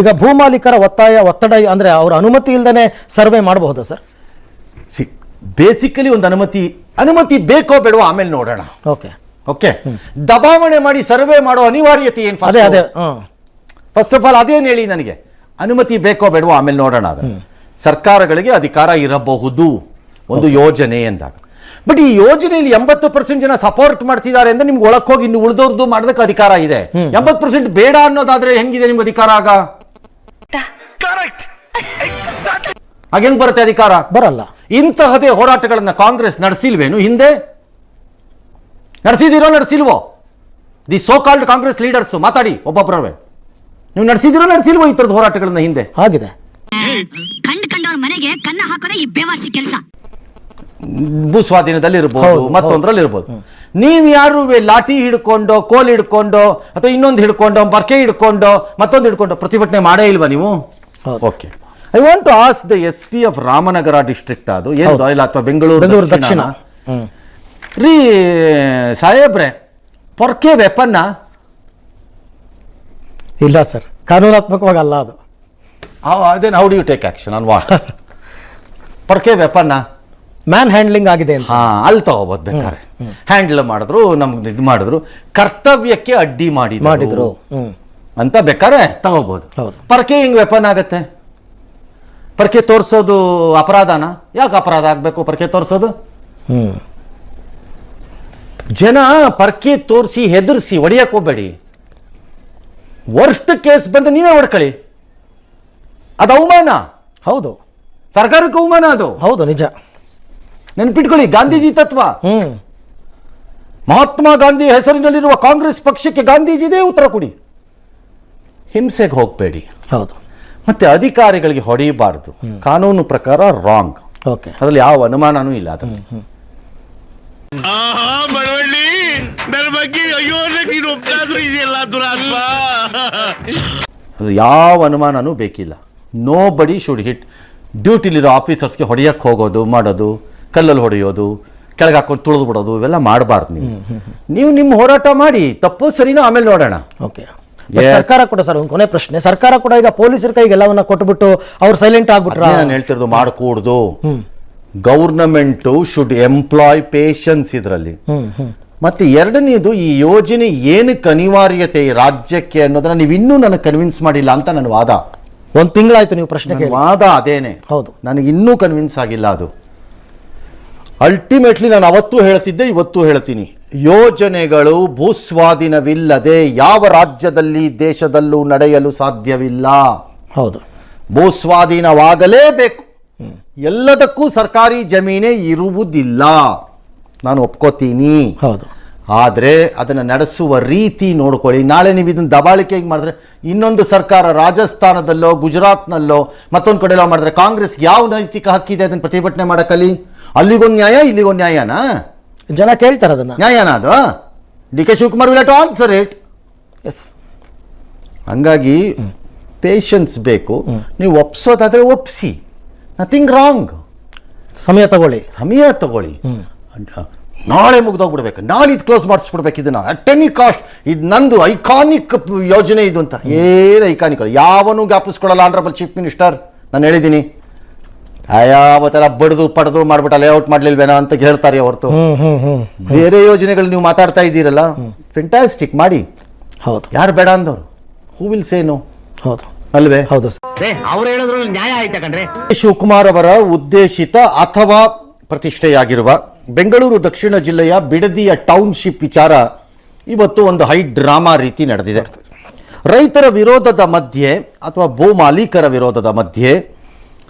ಈಗ ಭೂಮಾಲೀಕರ ಒತ್ತಡ ಅಂದರೆ ಅವರ ಅನುಮತಿ ಇಲ್ಲದೇ ಸರ್ವೆ ಮಾಡಬಹುದಾ ಸರ್? ಬೇಸಿಕಲಿ ಒಂದು ಅನುಮತಿ ಬೇಕೋ ಬೇಡವೋ ಆಮೇಲೆ ನೋಡೋಣ. ಓಕೆ ದಬಾವಣೆ ಮಾಡಿ ಸರ್ವೆ ಮಾಡೋ ಅನಿವಾರ್ಯತೆ ಏನು? ಫಸ್ಟ್ ಆಫ್ ಆಲ್ ಅದೇನು ಹೇಳಿ ನನಗೆ, ಅನುಮತಿ ಬೇಕೋ ಬೇಡವೋ ಆಮೇಲೆ ನೋಡೋಣ. ಸರ್ಕಾರಗಳಿಗೆ ಅಧಿಕಾರ ಇರಬಹುದು ಒಂದು ಯೋಜನೆ ಎಂದಾಗ. ಬಟ್ ಈ ಯೋಜನೆಯಲ್ಲಿ 80% ಜನ ಸಪೋರ್ಟ್ ಮಾಡ್ತಿದ್ದಾರೆ ಅಂದ್ರೆ ನಿಮ್ಗೆ ಒಳಕ್ಕೆ ಹೋಗಿ ಇನ್ನು ಉಳಿದವ್ರದ್ದು ಮಾಡೋದಕ್ಕೆ ಅಧಿಕಾರ ಇದೆ. 80% ಬೇಡ ಅನ್ನೋದಾದ್ರೆ ಹೆಂಗಿದೆ ನಿಮ್ಗೆ ಅಧಿಕಾರ? ಆಗ ಹೆಂಗ್ ಬರುತ್ತೆ ಅಧಿಕಾರ? ಬರಲ್ಲ. ಇಂತಹದೇ ಹೋರಾಟಗಳನ್ನ ಕಾಂಗ್ರೆಸ್ ನಡೆಸಿಲ್ವೇನು ಹಿಂದೆ? ನಡೆಸಿಲ್ವೋ? The so called Congress leaders ಮಾತಾಡಿ ಒಬ್ಬೊಬ್ಬರವೇ, ನೀವು ನಡೆಸಿಲ್ವೋ ಈ ತರದ ಹೋರಾಟಗಳನ್ನ ಹಿಂದೆ? ಆಗಿದೆ. ಮನೆಗೆ ಕನ್ನ ಹಾಕೋದೇ ಈ ಬೇವಾಸಿ ಕೆಲಸ. ಭೂಸ್ವಾಧೀನದಲ್ಲಿ ಇರ್ಬೋದು, ಮತ್ತೊಂದ್ರಲ್ಲಿ ಇರ್ಬೋದು. ನೀವು ಯಾರು ಲಾಠಿ ಹಿಡ್ಕೊಂಡು, ಕೋಲ್ ಹಿಡ್ಕೊಂಡು, ಅಥವಾ ಇನ್ನೊಂದು ಹಿಡ್ಕೊಂಡು, ಬರ್ಕೆ ಹಿಡ್ಕೊಂಡು, ಮತ್ತೊಂದು ಹಿಡ್ಕೊಂಡು ಪ್ರತಿಭಟನೆ ಮಾಡೇ ಇಲ್ವಾ ನೀವು? Okay, I want to ask the SP of Ramanagara district, ಅದು ಏನು ಅಥವಾ ಬೆಂಗಳೂರು ದಕ್ಷಿಣ ರೀ ಸಾಹೇಬ್ರೆ, ಪೊರ್ಕೆ ವೆಪನ್ನ ಇಲ್ಲ ಸರ್, ಕಾನೂನಾತ್ಮಕವಾಗಿ ಅಲ್ಲ ಅದು. then how do you take action on what? ಪೊರ್ಕೆ ವೆಪನ್ನ ಮ್ಯಾನ್ ಹ್ಯಾಂಡ್ಲಿಂಗ್ ಆಗಿದೆ ಅಂತ ಅಲ್ಲಿ ತಗೋಬಹುದು. ಬೇಕಾದ್ರೆ ಹ್ಯಾಂಡಲ್ ಮಾಡಿದ್ರು, ನಮ್ಗೆ ಇದು ಮಾಡಿದ್ರು, ಕರ್ತವ್ಯಕ್ಕೆ ಅಡ್ಡಿ ಮಾಡಿದ್ರು ಅಂತ ಬೇಕಾದ್ರೆ ತಗೋಬಹುದು. ಪರ್ಕೆ ಹಿಂಗ್ ವೆಪನ್ ಆಗತ್ತೆ? ಪರ್ಕೆ ತೋರಿಸೋದು ಅಪರಾಧನ? ಯಾಕೆ ಅಪರಾಧ ಆಗ್ಬೇಕು ಪರ್ಕೆ ತೋರಿಸೋದು? ಜನ ಪರ್ಕೆ ತೋರಿಸಿ ಹೆದರ್ಸಿ ಹೊಡಿಯಕ್ ಹೋಗ್ಬೇಡಿ. ವರ್ಸ್ಟ್ ಕೇಸ್ ಬಂದು ನೀವೇ ಹೊಡ್ಕೊಳ್ಳಿ, ಅದು ಅವಮಾನ. ಹೌದು, ಸರ್ಕಾರಕ್ಕೆ ಅವಮಾನ ಅದು. ಹೌದು, ನಿಜ. ನೆನ್ಪಿಟ್ಕೊಳ್ಳಿ, ಗಾಂಧೀಜಿ ತತ್ವ. ಮಹಾತ್ಮ ಗಾಂಧಿ ಹೆಸರಿನಲ್ಲಿರುವ ಕಾಂಗ್ರೆಸ್ ಪಕ್ಷಕ್ಕೆ ಗಾಂಧೀಜಿದೇ ಉತ್ತರ ಕೊಡಿ. ಹಿಂಸೆಗೆ ಹೋಗಬೇಡಿ. ಹೌದು. ಮತ್ತೆ ಅಧಿಕಾರಿಗಳಿಗೆ ಹೊಡೆಯಬಾರದು, ಕಾನೂನು ಪ್ರಕಾರ ರಾಂಗ್. ಅದ್ರಲ್ಲಿ ಯಾವ ಅನುಮಾನನೂ ಇಲ್ಲ. ಅದರಲ್ಲಿ ಯಾವ ಅನುಮಾನನೂ ಬೇಕಿಲ್ಲ. ನೋ ಬಡಿ ಶುಡ್ ಹಿಟ್. ಡ್ಯೂಟಿಲಿರೋ ಆಫೀಸರ್ಸ್ಗೆ ಹೊಡೆಯಕ್ಕೆ ಹೋಗೋದು, ಮಾಡೋದು, ಕಲ್ಲಲ್ಲಿ ಹೊಡೆಯೋದು, ಕೆಳಗೆ ಹಾಕೊಂಡು ತುಳಿದು ಬಿಡೋದು, ಇವೆಲ್ಲ ಮಾಡಬಾರ್ದು. ನೀವು ನಿಮ್ಮ ಹೋರಾಟ ಮಾಡಿ, ತಪ್ಪು ಸರಿನೋ ಆಮೇಲೆ ನೋಡೋಣ. ಓಕೆ, ಸರ್ಕಾರ ಕೂಡ ಸರ್ ಒಂದು ಕೊನೆ ಪ್ರಶ್ನೆ, ಸರ್ಕಾರ ಕೂಡ ಈಗ ಪೊಲೀಸರ ಕೈಗೆ ಎಲ್ಲವನ್ನ ಕೊಟ್ಬಿಟ್ಟು ಅವ್ರು ಸೈಲೆಂಟ್ ಆಗ್ಬಿಟ್ರೆ ನಾನು ಹೇಳ್ತಿರೋದು ಮಾಡಕೂಡ್ದು. ಗೌರ್ನಮೆಂಟ್ ಶುಡ್ ಎಂಪ್ಲಾಯ್ ಪೇಷನ್ಸ್ ಇದರಲ್ಲಿ. ಮತ್ತೆ ಎರಡನೇದು, ಈ ಯೋಜನೆ ಏನಕ್ಕೆ ಅನಿವಾರ್ಯತೆ ಈ ರಾಜ್ಯಕ್ಕೆ ಅನ್ನೋದನ್ನ ನೀವು ಇನ್ನೂ ನನಗೆ ಕನ್ವಿನ್ಸ್ ಮಾಡಿಲ್ಲ ಅಂತ ನನ್ನ ವಾದ. ಒಂದು ತಿಂಗಳಾಯ್ತು ನೀವು ಪ್ರಶ್ನೆ ವಾದ ಅದೇನೆ. ಹೌದು, ನನಗೆ ಇನ್ನೂ ಕನ್ವಿನ್ಸ್ ಆಗಿಲ್ಲ ಅದು. ಅಲ್ಟಿಮೇಟ್ಲಿ ನಾನು ಅವತ್ತೂ ಹೇಳ್ತಿದ್ದೆ, ಇವತ್ತೂ ಹೇಳ್ತೀನಿ, ಯೋಜನೆಗಳು ಭೂಸ್ವಾಧೀನವಿಲ್ಲದೆ ಯಾವ ರಾಜ್ಯದಲ್ಲಿ ದೇಶದಲ್ಲೂ ನಡೆಯಲು ಸಾಧ್ಯವಿಲ್ಲ. ಹೌದು, ಭೂಸ್ವಾಧೀನವಾಗಲೇಬೇಕು. ಎಲ್ಲದಕ್ಕೂ ಸರ್ಕಾರಿ ಜಮೀನೇ ಇರುವುದಿಲ್ಲ, ನಾನು ಒಪ್ಕೋತೀನಿ. ಹೌದು, ಆದರೆ ಅದನ್ನು ನಡೆಸುವ ರೀತಿ ನೋಡ್ಕೊಳ್ಳಿ. ನಾಳೆ ನೀವು ಇದನ್ನು ದಬಾಳಿಕೆ ಮಾಡಿದ್ರೆ ಇನ್ನೊಂದು ಸರ್ಕಾರ ರಾಜಸ್ಥಾನದಲ್ಲೋ ಗುಜರಾತ್ನಲ್ಲೋ ಮತ್ತೊಂದು ಕಡೆಯಲ್ಲೋ ಮಾಡಿದ್ರೆ ಕಾಂಗ್ರೆಸ್ ಯಾವ ನೈತಿಕ ಹಕ್ಕಿದೆ ಅದನ್ನು ಪ್ರತಿಭಟನೆ ಮಾಡಕ್ಕಲ್ಲಿ? ಅಲ್ಲಿಗೊಂದು ನ್ಯಾಯ, ಇಲ್ಲಿಗೊಂದು ನ್ಯಾಯನಾ? ಜನ ಕೇಳ್ತಾರೆ ಅದನ್ನ. ನ್ಯಾಯನಾ ಅದು? DK Shivakumar will have to answer it. Yes. ಹಂಗಾಗಿ ಪೇಷನ್ಸ್ ಬೇಕು. ನೀವು ಒಪ್ಸೋದಾದ್ರೆ ಒಪ್ಸಿ, ನಥಿಂಗ್ ರಾಂಗ್. ಸಮಯ ತಗೊಳ್ಳಿ. ನಾಳೆ ಮುಗ್ದೋಗ್ಬಿಡ್ಬೇಕು, ನಾಳೆ ಇದು ಕ್ಲೋಸ್ ಮಾಡಿಸ್ಬಿಡ್ಬೇಕು ಇದನ್ನ ಅಟ್ ಎನಿ ಕಾಸ್ಟ್. ಇದು ನಂದು ಐಕಾನಿಕ್ ಯೋಜನೆ ಇದು ಅಂತ. ಏನು ಐಕಾನಿಕ್? ಯಾವನು ಜ್ಞಾಪಿಸ್ಕೊಳ್ಳಲ್ಲ ಆನರಬಲ್ ಚೀಫ್ ಮಿನಿಸ್ಟರ್. ನಾನು ಹೇಳಿದ್ದೀನಿ, ಯಾವತ್ತೆಲ್ಲ ಬಡ್ದು ಮಾಡ್ಬಿಟ್ಟ ಲೇಔಟ್ ಮಾಡ್ಲಿಲ್ವೇನೋ ಅಂತ ಹೇಳ್ತಾರೆ ಹೊರತು ಬೇರೆ ಯೋಜನೆಗಳು ನೀವು ಮಾತಾಡ್ತಾ ಇದ್ದೀರಲ್ಲ, ಫೆಂಟಾಸ್ಟಿಕ್ ಮಾಡಿ. ಹೌದು, ಯಾರು ಬೇಡ ಅಂದವರು? Who will say no? ಹೌದು ಅಲ್ವೇ? ಹೌದು. ಅವ್ರು ಹೇಳಿದ್ರು ನ್ಯಾಯ ಆಯ್ತಾ ಕಣ್ರೆ? ಶಿವಕುಮಾರ್ ಅವರ ಉದ್ದೇಶಿತ ಅಥವಾ ಪ್ರತಿಷ್ಠೆಯಾಗಿರುವ ಬೆಂಗಳೂರು ದಕ್ಷಿಣ ಜಿಲ್ಲೆಯ ಬಿಡದಿಯ ಟೌನ್ಶಿಪ್ ವಿಚಾರ ಇವತ್ತು ಒಂದು ಹೈ ಡ್ರಾಮಾ ರೀತಿ ನಡೆದಿದೆ. ರೈತರ ವಿರೋಧದ ಮಧ್ಯೆ ಅಥವಾ ಭೂ ಮಾಲೀಕರ ವಿರೋಧದ ಮಧ್ಯೆ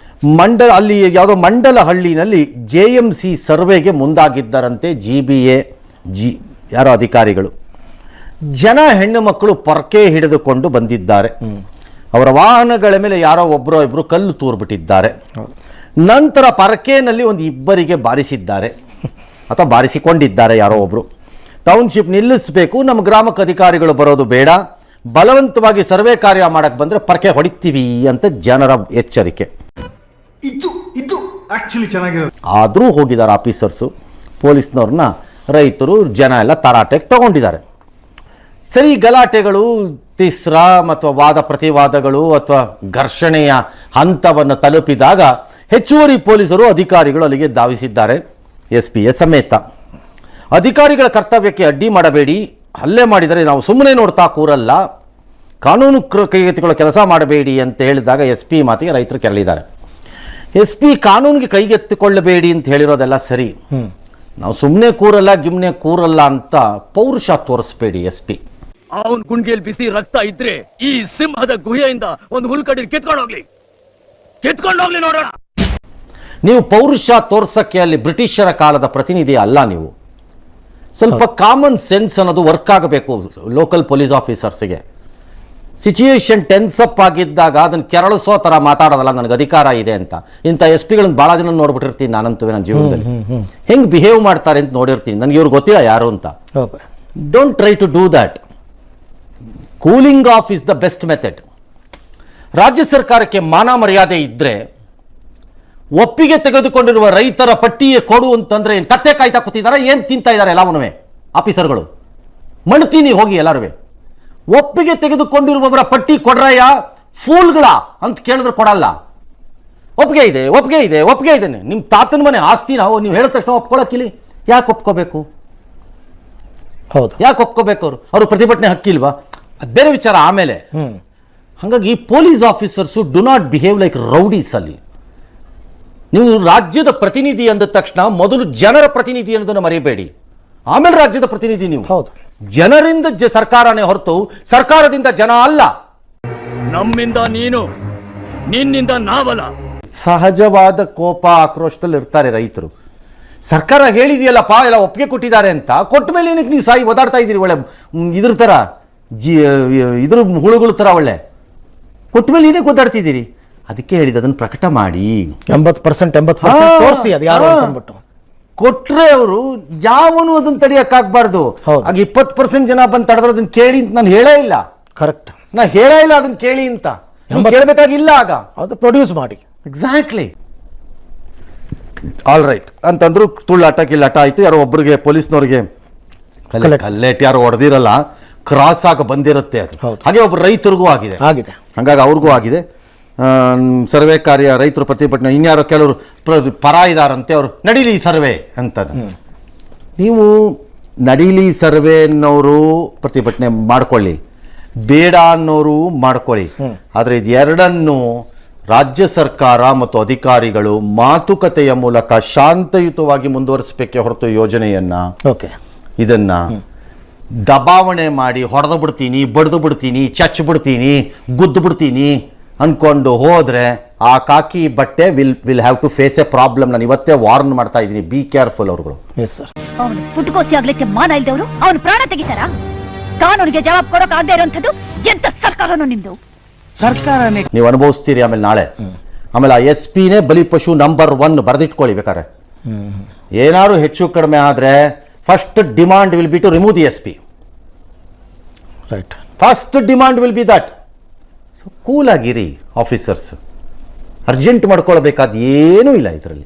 ಅಲ್ಲಿ ಯಾವುದೋ ಮಂಡಲ ಹಳ್ಳಿನಲ್ಲಿ JMC ಸರ್ವೆಗೆ ಮುಂದಾಗಿದ್ದರಂತೆ GBA ಯಾರೋ ಅಧಿಕಾರಿಗಳು. ಜನ ಹೆಣ್ಣು ಮಕ್ಕಳು ಪೊರ್ಕೆ ಹಿಡಿದುಕೊಂಡು ಬಂದಿದ್ದಾರೆ. ಅವರ ವಾಹನಗಳ ಮೇಲೆ ಯಾರೋ ಒಬ್ಬರೋ ಇಬ್ಬರು ಕಲ್ಲು ತೂರ್ಬಿಟ್ಟಿದ್ದಾರೆ. ನಂತರ ಪರ್ಕೆನಲ್ಲಿ ಒಂದು ಇಬ್ಬರಿಗೆ ಬಾರಿಸಿದ್ದಾರೆ ಅಥವಾ ಬಾರಿಸಿಕೊಂಡಿದ್ದಾರೆ ಯಾರೋ ಒಬ್ರು. ಟೌನ್ಶಿಪ್ ನಿಲ್ಲಿಸಬೇಕು, ನಮ್ಮ ಗ್ರಾಮಕ್ಕೆ ಅಧಿಕಾರಿಗಳು ಬರೋದು ಬೇಡ, ಬಲವಂತವಾಗಿ ಸರ್ವೆ ಕಾರ್ಯ ಮಾಡಕ್ಕೆ ಬಂದರೆ ಪರ್ಕೆ ಹೊಡಿತೀವಿ ಅಂತ ಜನರ ಎಚ್ಚರಿಕೆ. ಇದು ಆಕ್ಚುಲಿ ಚೆನ್ನಾಗಿರೋದು. ಆದರೂ ಹೋಗಿದ್ದಾರೆ ಆಫೀಸರ್ಸು, ಪೊಲೀಸ್ನವ್ರನ್ನ ರೈತರು ಜನ ಎಲ್ಲ ತರಾಟೆಗೆ ತಗೊಂಡಿದ್ದಾರೆ. ಸರಿ, ಗಲಾಟೆಗಳು ತಿಸ್ರ ಅಥವಾ ವಾದ ಪ್ರತಿವಾದಗಳು ಅಥವಾ ಘರ್ಷಣೆಯ ಹಂತವನ್ನು ತಲುಪಿದಾಗ ಹೆಚ್ಚುವರಿ ಪೊಲೀಸರು ಅಧಿಕಾರಿಗಳು ಅಲ್ಲಿಗೆ ಧಾವಿಸಿದ್ದಾರೆ, SP ಸಮೇತ. ಅಧಿಕಾರಿಗಳ ಕರ್ತವ್ಯಕ್ಕೆ ಅಡ್ಡಿ ಮಾಡಬೇಡಿ, ಹಲ್ಲೆ ಮಾಡಿದರೆ ನಾವು ಸುಮ್ಮನೆ ನೋಡ್ತಾ ಕೂರಲ್ಲ, ಕಾನೂನು ಕೈಗೆತ್ತಿಕೊಳ್ಳೋ ಕೆಲಸ ಮಾಡಬೇಡಿ ಅಂತ ಹೇಳಿದಾಗ SP ಮಾತಿಗೆ ರೈತರು ಕೆರಳಿದ್ದಾರೆ. SP ಕಾನೂನಿಗೆ ಕೈಗೆತ್ತಿಕೊಳ್ಳಬೇಡಿ ಅಂತ ಹೇಳಿರೋದೆಲ್ಲ ಸರಿ, ನಾವು ಸುಮ್ಮನೆ ಕೂರಲ್ಲ ಅಂತ ಪೌರುಷ ತೋರಿಸ್ಬೇಡಿ SP. ಅವನ್ ಗುಂಡ್ಗೆಲ್ ಬಿಸಿ ರಕ್ತ ಇದ್ರೆ ಈ ಸಿಂಹದ ಗುಹೆಯಿಂದ ಒಂದು ಹುಲ್ಕಡಿ ಕಿತ್ಕೊಂಡೋಗ್ಲಿ ನೋಡೋಣ. ನೀವು ಪೌರುಷ ತೋರ್ಸಕ್ಕೆ ಅಲ್ಲಿ ಬ್ರಿಟಿಷರ ಕಾಲದ ಪ್ರತಿನಿಧಿ ಅಲ್ಲ. ನೀವು ಸ್ವಲ್ಪ ಕಾಮನ್ ಸೆನ್ಸ್ ಅನ್ನೋದು ವರ್ಕ್ ಆಗಬೇಕು ಲೋಕಲ್ ಪೊಲೀಸ್ ಆಫೀಸರ್ಸ್ಗೆ. ಸಿಚುಯೇಷನ್ ಟೆನ್ಸಪ್ ಆಗಿದ್ದಾಗ ಅದನ್ನು ಕೆರಳಿಸೋ ಥರ ಮಾತಾಡೋದಲ್ಲ, ನನಗೆ ಅಧಿಕಾರ ಇದೆ ಅಂತ. ಇಂಥ SP ಭಾಳ ಜನ ನೋಡ್ಬಿಟ್ಟಿರ್ತೀನಿ ನಾನಂತೂ ನನ್ನ ಜೀವನದಲ್ಲಿ. ಹೆಂಗೆ ಬಿಹೇವ್ ಮಾಡ್ತಾರೆ ಅಂತ ನೋಡಿರ್ತೀನಿ, ನನಗೆ ಇವ್ರು ಗೊತ್ತಿಲ್ಲ ಯಾರು ಅಂತ. Don't try to do that. Cooling off is the best method. ರಾಜ್ಯ ಸರ್ಕಾರಕ್ಕೆ ಮಾನ ಮರ್ಯಾದೆ ಇದ್ದರೆ ಒಪ್ಪಿಗೆ ತೆಗೆದುಕೊಂಡಿರುವ ರೈತರ ಪಟ್ಟಿಯೇ ಕೊಡು ಅಂತಂದ್ರೆ ಏನು ಕತ್ತೆ ಕಾಯ್ತಾ ಕೂತಿದ್ದಾರೆ? ಏನು ತಿಂತಾ ಇದ್ದಾರೆ ಎಲ್ಲವನ್ನೂ ಆಫೀಸರ್ಗಳು? ಮಣ್ತೀನಿ ಹೋಗಿ ಎಲ್ಲರೂ. ಒಪ್ಪಿಗೆ ತೆಗೆದುಕೊಂಡಿರುವವರ ಪಟ್ಟಿ ಕೊಡ್ರಯ್ಯ, ಫೂಲ್ಗಳ ಅಂತ ಕೇಳಿದ್ರೆ ಕೊಡಲ್ಲ. ಒಪ್ಪಿಗೆ ಇದೆ. ನಿಮ್ಮ ತಾತನ ಮನೆ ಆಸ್ತಿ ನಾವು ನೀವು ಹೇಳಿದ ತಕ್ಷಣ ಒಪ್ಕೊಳ್ಳೋಕ್ಕಿಲ್ಲ. ಯಾಕೆ ಒಪ್ಕೋಬೇಕು? ಹೌದು, ಯಾಕೆ ಒಪ್ಕೋಬೇಕು? ಅವರು ಪ್ರತಿಭಟನೆ ಹಕ್ಕಿಲ್ವಾ? ಅದು ಬೇರೆ ವಿಚಾರ ಆಮೇಲೆ. ಹಾಗಾಗಿ police officers do not behave like rowdies. ಅಲ್ಲಿ ನೀವು ರಾಜ್ಯದ ಪ್ರತಿನಿಧಿ ಅಂದ ತಕ್ಷಣ ಮೊದಲು ಜನರ ಪ್ರತಿನಿಧಿ ಅನ್ನೋದನ್ನು ಮರೆಯಬೇಡಿ, ಆಮೇಲೆ ರಾಜ್ಯದ ಪ್ರತಿನಿಧಿ ನೀವು. ಹೌದು, ಜನರಿಂದ ಸರ್ಕಾರನೇ ಹೊರತು ಸರ್ಕಾರದಿಂದ ಜನ ಅಲ್ಲ. ನಮ್ಮಿಂದ ನೀನು, ನಿನ್ನಿಂದ ನಾವಲ್ಲ. ಸಹಜವಾದ ಕೋಪ ಆಕ್ರೋಶದಲ್ಲಿ ಇರ್ತಾರೆ ರೈತರು. ಸರ್ಕಾರ ಹೇಳಿದೆಯಲ್ಲಪ್ಪ ಎಲ್ಲ ಒಪ್ಪಿಗೆ ಕೊಟ್ಟಿದ್ದಾರೆ ಅಂತ, ಕೊಟ್ಟ ಮೇಲೆ ಏನಕ್ಕೆ ನೀವು ಸಾಯಿ ಓದಾಡ್ತಾ ಇದ್ದೀರಿ? ಒಳ್ಳೆ ಇದ್ರ ಥರ ಇದ್ರ ಹುಳುಗಳ ಥರ ಒಳ್ಳೆ ಕೊಟ್ಟ ಮೇಲೆ ಏನಕ್ಕೆ ಓದಾಡ್ತಿದ್ದೀರಿ? ಅದಕ್ಕೆ ಹೇಳಿದ ಅದನ್ನು ಪ್ರಕಟ ಮಾಡಿ 80% ತೋರಿಸಿ ಅದು ಯಾರು ಅಂದ್ಬಿಟ್ಟು ಕೊಟ್ರೆ ಅವರು ಯಾವನು ಅದನ್ನು ತಡೆಯಕ್ಕಾಗಬಾರ್ದು. ಆಗ 20% ಜನ ಬಂದು ತಡೆದ್ರೆ ಅದನ್ನು ಕೇಳಿ ಅಂತ ನಾನು ಹೇಳೇ ಇಲ್ಲ. ಕರೆಕ್ಟ್, ನಾ ಹೇಳೇ ಇಲ್ಲ ಅದನ್ನು ಕೇಳಿ ಅಂತ. ಕೇಳಬೇಕಾಗಿಲ್ಲ. ಆಗ ಅದು ಪ್ರೊಡ್ಯೂಸ್ ಮಾಡಿ. ಎಕ್ಸಾಕ್ಟ್ಲಿ. ಆಲ್ ರೈಟ್ ಅಂತಂದ್ರು. ತುಳ್ಳಾಟ ಕಿಲ್ಲಾಟ ಆಯ್ತು. ಯಾರೋ ಒಬ್ಬರಿಗೆ ಪೊಲೀಸ್ನವ್ರಿಗೆ ಕಲ್ಲೆಟ್ ಯಾರು ಹೊಡೆದಿರಲ್ಲ, ಕ್ರಾಸ್ ಆಗಿ ಬಂದಿರುತ್ತೆ ಅದು. ಹಾಗೆ ಒಬ್ಬ ರೈತರಿಗೂ ಆಗಿದೆ. ಹಾಗಾಗಿ ಅವ್ರಿಗೂ ಆಗಿದೆ. ಸರ್ವೆ ಕಾರ್ಯ, ರೈತರು ಪ್ರತಿಭಟನೆ, ಇನ್ಯಾರೋ ಕೆಲವರು ಪರ ಇದ್ದಾರಂತೆ, ಅವರು ನಡೀಲಿ ಸರ್ವೆ ಅಂತ. ನೀವು ನಡೀಲಿ ಸರ್ವೆ ಅನ್ನೋರು ಪ್ರತಿಭಟನೆ ಮಾಡ್ಕೊಳ್ಳಿ, ಬೇಡ ಅನ್ನೋರು ಮಾಡ್ಕೊಳ್ಳಿ. ಆದರೆ ಇದೆರಡನ್ನು ರಾಜ್ಯ ಸರ್ಕಾರ ಮತ್ತು ಅಧಿಕಾರಿಗಳು ಮಾತುಕತೆಯ ಮೂಲಕ ಶಾಂತಯುತವಾಗಿ ಮುಂದುವರಿಸಬೇಕೆ ಹೊರತು ಯೋಜನೆಯನ್ನ ಇದನ್ನ ದಬಾವಣೆ ಮಾಡಿ ಹೊಡೆದು ಬಿಡ್ತೀನಿ, ಬಡ್ದು ಬಿಡ್ತೀನಿ, ಚಚ್ಚು ಬಿಡ್ತೀನಿ, ಗುದ್ದು ಬಿಡ್ತೀನಿ ಅನ್ಕೊಂಡು ಹೋದ್ರೆ ಆ ಕಾಕಿ ಬಟ್ಟೆ will have to face a problem. ನಾನು ಇವತ್ತೇ ವಾರ್ನ್ ಮಾಡ್ತಾ ಇದ್ದೀನಿ, ಬಿ ಕೇರ್ಫುಲ್ ಅವ್ರುಗಳು. ಅವನು ಪುಟಕೋಸಿ ಆಗ್ಲಿಕ್ಕೆ ಮಾನ ಇಲ್ದವರು ಅವನು ಪ್ರಾಣ ತೆಗಿತಾರ? ಕಾನೂನಿಗೆ ಜವಾಬ್ ಕೊಡೋಕ್ ಆಗದೆ ಇರೋಂಥದ್ದು ಎಂತ ಸರ್ಕಾರನೂ ನಿಮ್ದು? ಸರ್ಕಾರನೇ ನೀವು ಅನುಭವಿಸ್ತೀರಿ ಆಮೇಲೆ ನಾಳೆ. ಆಮೇಲೆ ಆ SP ಬಲಿಪಶು ನಂಬರ್ 1 ಬರೆದಿಟ್ಕೊಳ್ಳಿ ಬೇಕಾರೆ. ಏನಾದ್ರು ಹೆಚ್ಚು ಕಡಿಮೆ ಆದ್ರೆ first demand will be to remove the SP. Right, first demand will be that. So cool ಆಗಿರಿ ಆಫೀಸರ್ಸ್. ಅರ್ಜೆಂಟ್ ಮಾಡ್ಕೊಳ್ಬೇಕಾದ ಏನೂ ಇಲ್ಲ ಇದರಲ್ಲಿ.